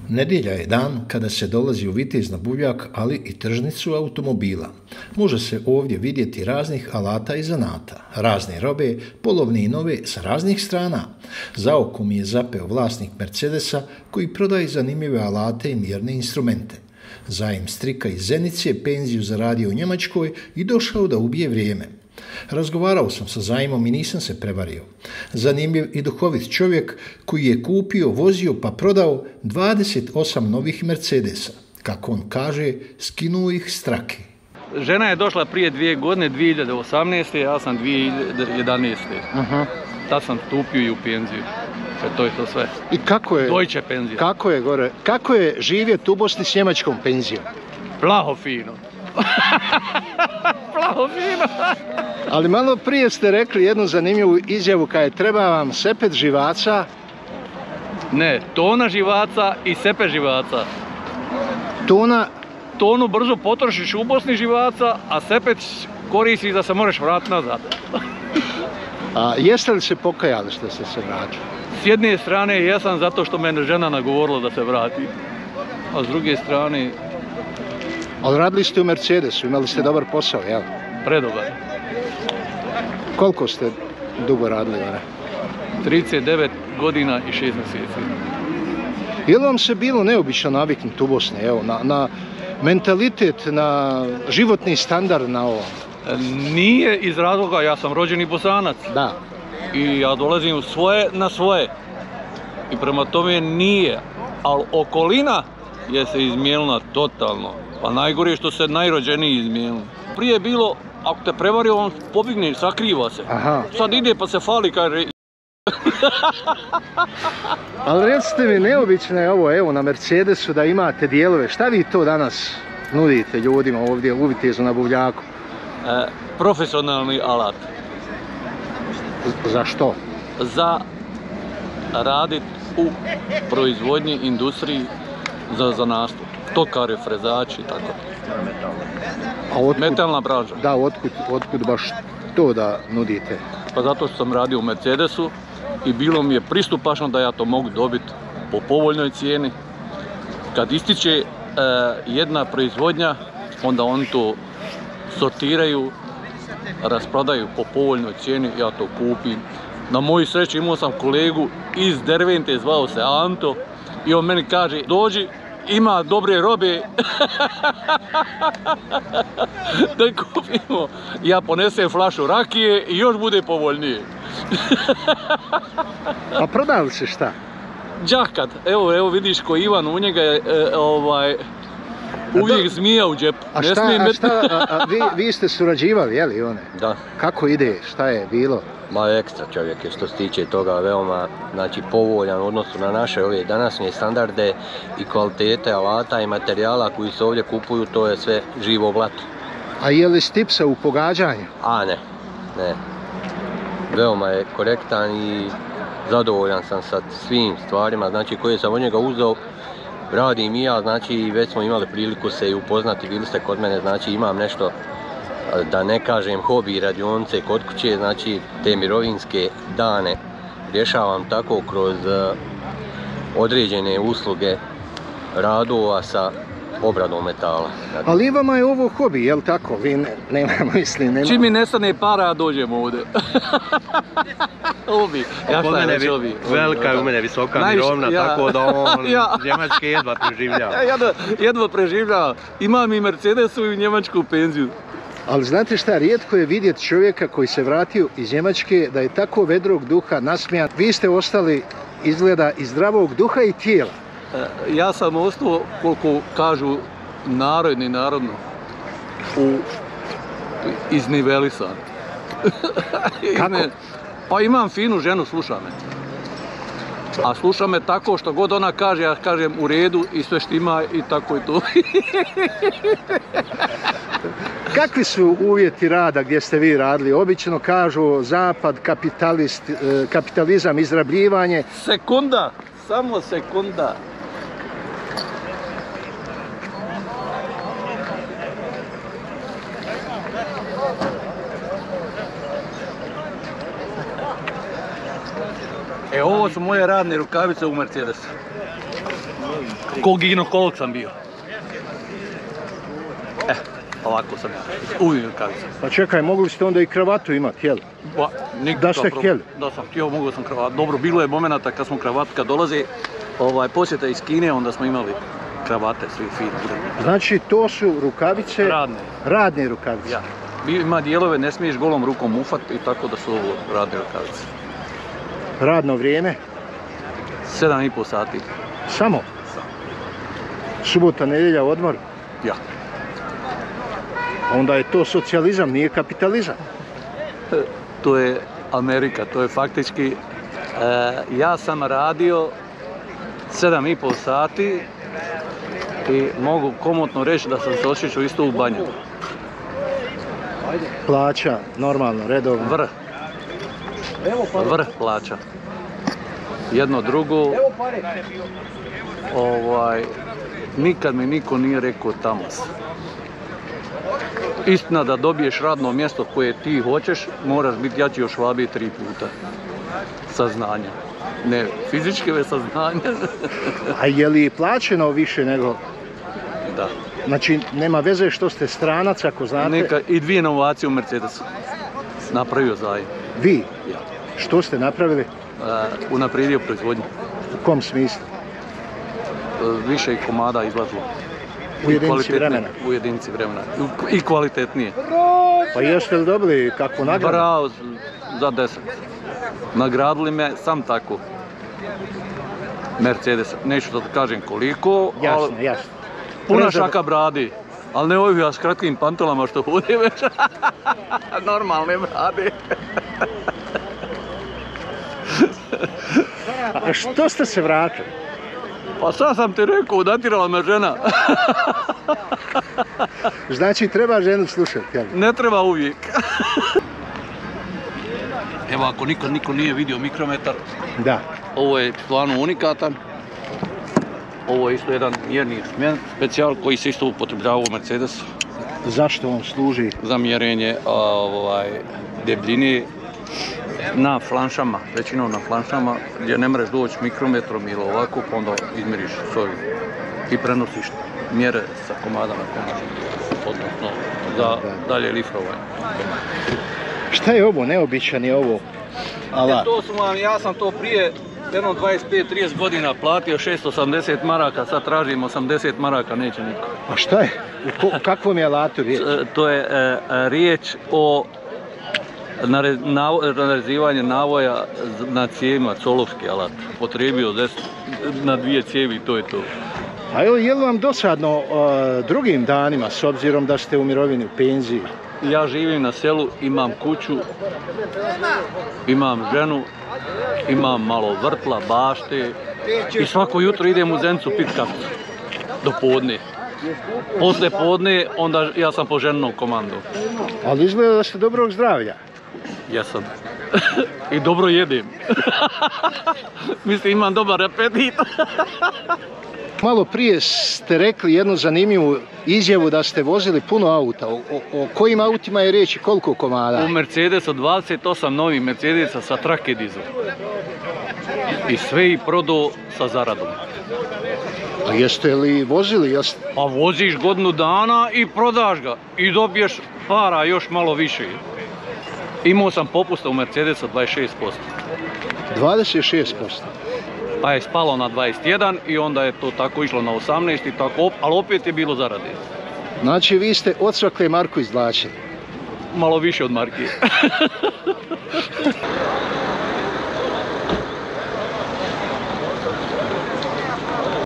Nedjelja je dan kada se dolazi u Vitez na buvljak, ali i tržnicu automobila. Može se ovdje vidjeti raznih alata i zanata, razne robe, polovne i nove sa raznih strana. Za oko mi je zapeo vlasnik Mercedesa koji prodaje zanimljive alate i mjerne instrumente. Zaim strika iz Zenice penziju zaradio u Njemačkoj i došao da ubije vrijeme. Razgovarao sam sa Zaimom i nisam se prevario. Zanimljiv i duhovit čovjek koji je kupio, vozio pa prodao 28 novih Mercedesa. Kako on kaže, skinuo ih s trake. Žena je došla prije 2 godine, 2018. Ja sam 2011. Tad sam stupio i u penziju. To je to sve. I kako je? Deutsche penzija. Kako je živjeti u Bosni s njemačkom penzijom? Plaho fino. Plaho fino. Ali malo prije ste rekli jednu zanimljivu izjavu kada je treba vam sepet živaca. Ne, tona živaca i sepet živaca. Tonu brzo potrošiš u Bosni živaca, a sepet koristiš da se možeš vratiti nazad. A jeste li se pokajali što ste se vratili? S jedne strane jesam zato što me žena nagovorila da se vrati. A s druge strane... Ali radili ste u Mercedesu, imali ste dobar posao, jel? Predobar. Koliko ste dugo radili, ne? 39 godina i 6 mjeseci. Je li vam se bilo neobično naviknuti u Bosni, evo, na mentalitet, na životni standard na ovom? Nije iz razloga, ja sam rođeni Bosanac. Da. I ja dolazim na svoje. I prema tome nije. Ali okolina je se izmijenila totalno. Pa najgore je što se najrođeniji izmijenili. Prije je bilo, ako te prevario, on pobigne, sakriva se. Aha. Sad ide pa se fali, kaže... Ali recite mi, neobično je ovo, evo, na Mercedesu da imate dijelove. Šta vi to danas nudite ljudima ovdje u Vitezu na buvljaku? Profesionalni alat. Za što? Za radit u proizvodnji, industriji, za nastup. Tokare, frezači i tako. Metalna braža. Da, otkud baš to da nudite? Pa zato što sam radio u Mercedesu i bilo mi je pristupačno da ja to mogu dobiti po povoljnoj cijeni. Kad ističe jedna proizvodnja, onda oni to sortiraju, rasprodaju po povoljnoj cijeni, ja to kupim. Na moju sreću imao sam kolegu iz Dervente, zvao se Anto, i on meni kaže, dođi, ima dobre robe, da kupimo. Ja ponesem flašu rakije i još bude povoljnije. A prodali se šta? Džakat, evo vidiš ko Ivan, u njega je uvijek zmija u džepu. A vi ste surađivali, jeli one? Da. Kako ide, šta je bilo? Ma ekstra čovjek je što se tiče toga veoma, znači, povoljan u odnosu na naše ove današnje standarde i kvalitete alata i materijala koji se ovdje kupuju, to je sve živo blato. A je li stipsa u pogađanju? A ne. Veoma je korektan i zadovoljan sam sa svim stvarima, znači, koje sam od njega uzeo. Radim i ja, znači, već smo imali priliku se i upoznati, bili ste kod mene, znači, imam nešto, da ne kažem, hobi radionice kod kuće, znači, te mirovinske dane rješavam tako kroz određene usluge radova sa obradom metala. Ali vama je ovo hobi, jel tako? Vi nema misli, Čim mi nestane para, dođemo ovdje. Hobi. Ja šta je već hobi? Velika je u mene visoka mirovna, tako da on Njemačke jedva preživljava. Jedva preživljava. Imam i Mercedesu i njemačku penziju. Ali znate šta, rijetko je vidjeti čovjeka koji se vratio iz Njemačke da je tako vedrog duha, nasmijan. Vi ste ostali, izgleda, i zdravog duha i tijela. Ja sam ostao, koliko kažu narodno, iznivelisan. Kako? Pa imam finu ženu, sluša me. A sluša me tako što god ona kaže, ja kažem u redu i sve štima i tako je to. Kakvi su uvjeti rada gdje ste vi radili? Obično kažu zapad, kapitalizam, izrabljivanje. Sekunda, samo sekunda. E, ovo su moje radne rukavice u Mercedesu. Ko ginekolog sam bio. Ovako sam uvijek rukavice. Pa čekaj, mogli ste onda i kravatu imati, jel? Da ste htjeli? Da sam htio, mogao sam kravatu. Dobro, bilo je momenata kad smo kravatka dolaze, posjeta iz Kine, onda smo imali kravate, svi fini. Znači, to su rukavice... Radne rukavice. Ja. Ima dijelove, ne smiješ golom rukom mufat i tako da su ovo radne rukavice. Radno vrijeme? 7,5 sati. Samo? Subota, nedjelja, odmor? Ja. Onda je to socijalizam, nije kapitalizam. To je Amerika, to je faktički... ja sam radio 7,5 sati i mogu komotno reći da sam se osjećao isto u banju. Plaća, normalno, redovno. Vrh plaća. Jedno drugo, nikad mi niko nije rekao tamo si. Istina da dobiješ radno mjesto koje ti hoćeš, moraš biti jači od Švabije 3 puta. Saznanja. Ne fizičke, već saznanja. A je li plaćeno više nego... Da. Znači, nema veze što ste stranac, ako znate... I 2 inovacije u Mercedesu. Napravio zajem. Vi? Ja. Što ste napravili? Unaprijedio proizvodnju. U kom smislu? Više komada izlazilo. U jedinici vremena? U jedinici vremena. I kvalitetnije. Pa jeste li dobili kakvu nagradu? Bravo, za 10. Nagradili me sam tako. Mercedes, neću da kažem koliko, jasno, jasno. Puna šaka bradi, ali ne ovih s kratkim pantolama što hode već. Normalne brade. A što ste se vratili? Pa sad sam ti rekao, datirala me žena. Znači treba ženu slušati, jel? Ne treba uvijek. Evo, ako niko nije vidio mikrometar, da. Ovo je stvarno unikatan. Ovo je isto jedan mjerni specijal koji se isto upotrebljava u Mercedesu. Zašto on služi? Za mjerenje debljine na flanšama, većinom na flanšama, gdje ne mreš doći mikrometrom ili ovako, pa onda izmjeriš s ovim i prenosiš mjere sa komada na komad, odnosno za dalje lifrovanje. Šta je ovo? Neobičan je ovo alat? Ja sam to prije jedno 25-30 godina platio 680 maraka, sad tražim 80 maraka, neće niko. A šta je? U kakvom je alatu riječ? To je riječ o narezivanje navoja na cijevima, colovski alat. Potrebio 10 na 2 cijevi, to je to. A je li vam dosadno drugim danima, s obzirom da ste u mirovini, u penziji? Ja živim na selu, imam kuću, imam ženu, imam malo vrtla, bašte i svako jutro idem u Zenicu pit kafu do podne. Posle podne, onda ja sam po ženom komandu. Ali izgleda da ste dobrog zdravlja. Jesam. I dobro jedem. Mislim, imam dobar apetit. Malo prije ste rekli jednu zanimljivu izjavu da ste vozili puno auta. O kojim autima je riječ i koliko komada? U Mercedesu 28 novih Mercedesa sa trake dizel. I sve ih prodao sa zaradom. A jeste li vozili? Pa voziš godinu dana i prodaš ga. I dobiješ para još malo više. Imao sam popusta u Mercedesu 26%. 26%? Pa je spalo na 21 i onda je to tako išlo na 18 i tako, ali opet je bilo zarade. Znači vi ste od svake marku izvlačili? Malo više od marke.